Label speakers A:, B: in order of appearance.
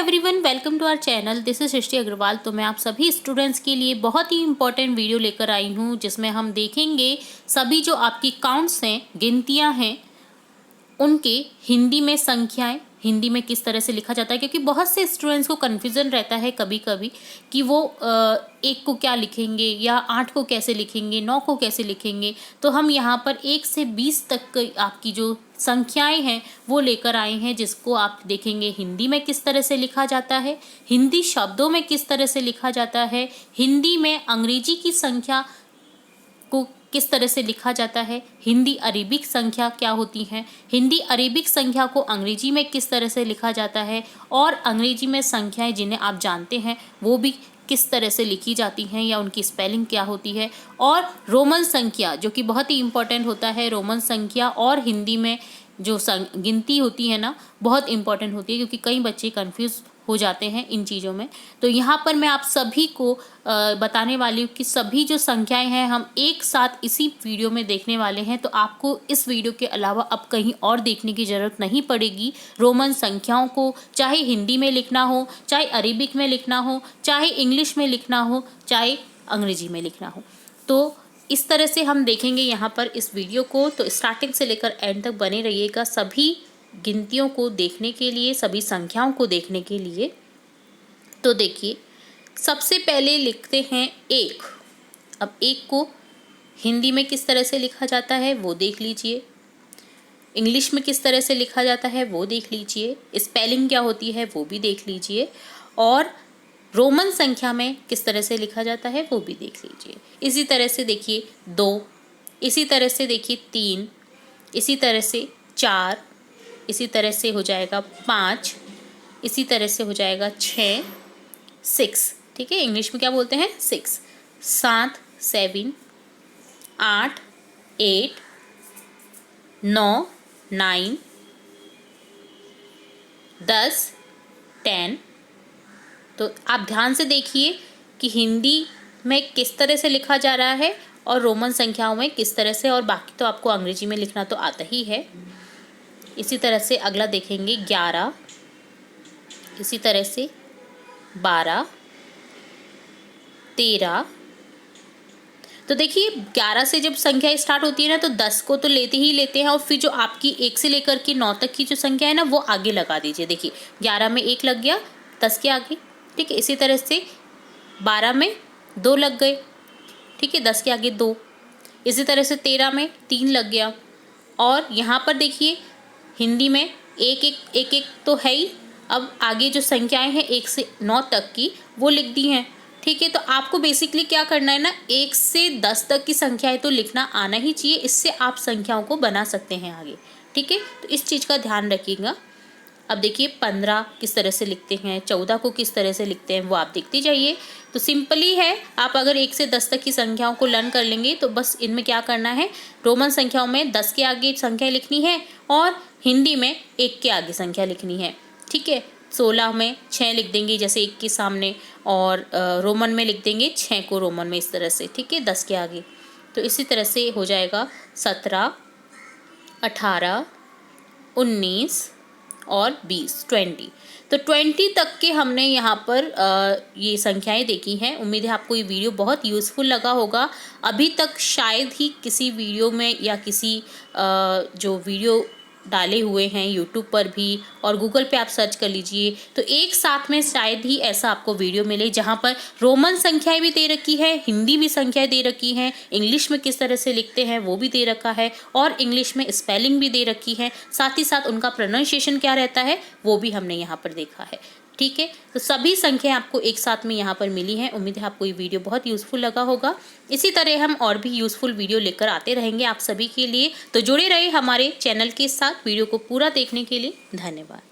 A: Everyone, welcome to our channel. This is Srishti Agarwal. तो मैं आप सभी स्टूडेंट्स के लिए बहुत ही इंपॉर्टेंट वीडियो लेकर आई हूँ, जिसमें हम देखेंगे सभी जो आपकी काउंट्स हैं, गिनतियाँ हैं, उनके हिंदी में संख्याएं हिंदी में किस तरह से लिखा जाता है। क्योंकि बहुत से स्टूडेंट्स को कन्फ्यूज़न रहता है कभी कभी कि वो 1 को क्या लिखेंगे या 8 को कैसे लिखेंगे, 9 को कैसे लिखेंगे। तो हम यहाँ पर 1 से 20 तक आपकी जो संख्याएं हैं वो लेकर आए हैं, जिसको आप देखेंगे हिंदी में किस तरह से लिखा जाता है, हिंदी शब्दों में किस तरह से लिखा जाता है, हिंदी में अंग्रेजी की संख्या को किस तरह से लिखा जाता है, हिंदी अरेबिक संख्या क्या होती हैं, हिंदी अरेबिक संख्या को अंग्रेजी में किस तरह से लिखा जाता है, और अंग्रेजी में संख्याएं जिन्हें आप जानते हैं वो भी किस तरह से लिखी जाती हैं या उनकी स्पेलिंग क्या होती है, और रोमन संख्या जो कि बहुत ही इम्पोर्टेंट होता है। रोमन संख्या और हिंदी में जो गिनती होती है ना, बहुत इम्पोर्टेंट होती है, क्योंकि कई बच्चे कंफ्यूज हो जाते हैं इन चीज़ों में। तो यहाँ पर मैं आप सभी को बताने वाली हूँ कि सभी जो संख्याएं हैं हम एक साथ इसी वीडियो में देखने वाले हैं। तो आपको इस वीडियो के अलावा अब कहीं और देखने की ज़रूरत नहीं पड़ेगी। रोमन संख्याओं को चाहे हिंदी में लिखना हो, चाहे अरेबिक में लिखना हो, चाहे इंग्लिश में लिखना हो, चाहे अंग्रेजी में लिखना हो, तो इस तरह से हम देखेंगे यहाँ पर इस वीडियो को। तो स्टार्टिंग से लेकर एंड तक बने रहिएगा सभी गिनतियों को देखने के लिए, सभी संख्याओं को देखने के लिए। तो देखिए, सबसे पहले लिखते हैं 1। अब 1 को हिंदी में किस तरह से लिखा जाता है वो देख लीजिए, इंग्लिश में किस तरह से लिखा जाता है वो देख लीजिए, स्पेलिंग क्या होती है वो भी देख लीजिए, और रोमन संख्या में किस तरह से लिखा जाता है वो भी देख लीजिए। इसी तरह से देखिए 2, इसी तरह से देखिए 3, इसी तरह से 4, इसी तरह से हो जाएगा 5, इसी तरह से हो जाएगा 6, 6, ठीक है, इंग्लिश में क्या बोलते हैं 6, 7, 7, 8, 8, 9, 9, 10, 10। तो आप ध्यान से देखिए कि हिंदी में किस तरह से लिखा जा रहा है और रोमन संख्याओं में किस तरह से, और बाकी तो आपको अंग्रेजी में लिखना तो आता ही है। इसी तरह से अगला देखेंगे 11, इसी तरह से 12, 13। तो देखिए 11 से जब संख्या स्टार्ट होती है ना, तो 10 को तो लेते ही लेते हैं, और फिर जो आपकी 1 से लेकर के 9 तक की जो संख्या है ना वो आगे लगा दीजिए। देखिए 11 में 1 लग गया 10 के आगे, ठीक है। इसी तरह से 12 में 2 लग गए, ठीक है, 10 के आगे 2। इसी तरह से 13 में 3 लग गया, और यहाँ पर देखिए हिंदी में 1 1 1 1 तो है ही। अब आगे जो संख्याएं हैं 1 से 9 तक की वो लिख दी हैं, ठीक है। तो आपको बेसिकली क्या करना है ना, 1 से 10 तक की संख्याएं तो लिखना आना ही चाहिए, इससे आप संख्याओं को बना सकते हैं आगे, ठीक है। तो इस चीज़ का ध्यान रखिएगा। अब देखिए 15 किस तरह से लिखते हैं, 14 को किस तरह से लिखते हैं वो आप देखते जाइए। तो सिंपली है, आप अगर 1 से 10 तक की संख्याओं को लर्न कर लेंगे तो बस इनमें क्या करना है, रोमन संख्याओं में 10 के आगे संख्या लिखनी है और हिंदी में 1 के आगे संख्या लिखनी है, ठीक है। 16 में 6 लिख देंगे जैसे 1 के सामने, और रोमन में लिख देंगे 6 को रोमन में इस तरह से, ठीक है, 10 के आगे। तो इसी तरह से हो जाएगा 17, 18, 19 और 20, 20। तो 20 तक के हमने यहाँ पर ये संख्याएं देखी हैं। उम्मीद है आपको ये वीडियो बहुत यूज़फुल लगा होगा। अभी तक शायद ही किसी वीडियो में या किसी जो वीडियो डाले हुए हैं यूट्यूब पर भी और गूगल पे आप सर्च कर लीजिए, तो एक साथ में शायद ही ऐसा आपको वीडियो मिले जहाँ पर रोमन संख्याएं भी दे रखी है, हिंदी भी संख्याएं दे रखी हैं, इंग्लिश में किस तरह से लिखते हैं वो भी दे रखा है, और इंग्लिश में स्पेलिंग भी दे रखी है, साथ ही साथ उनका प्रोनाउंसिएशन क्या रहता है वो भी हमने यहाँ पर देखा है, ठीक है। तो सभी संख्याएं आपको एक साथ में यहाँ पर मिली हैं। उम्मीद है आपको ये वीडियो बहुत यूज़फुल लगा होगा। इसी तरह हम और भी यूज़फुल वीडियो लेकर आते रहेंगे आप सभी के लिए। तो जुड़े रहे हमारे चैनल के साथ। वीडियो को पूरा देखने के लिए धन्यवाद।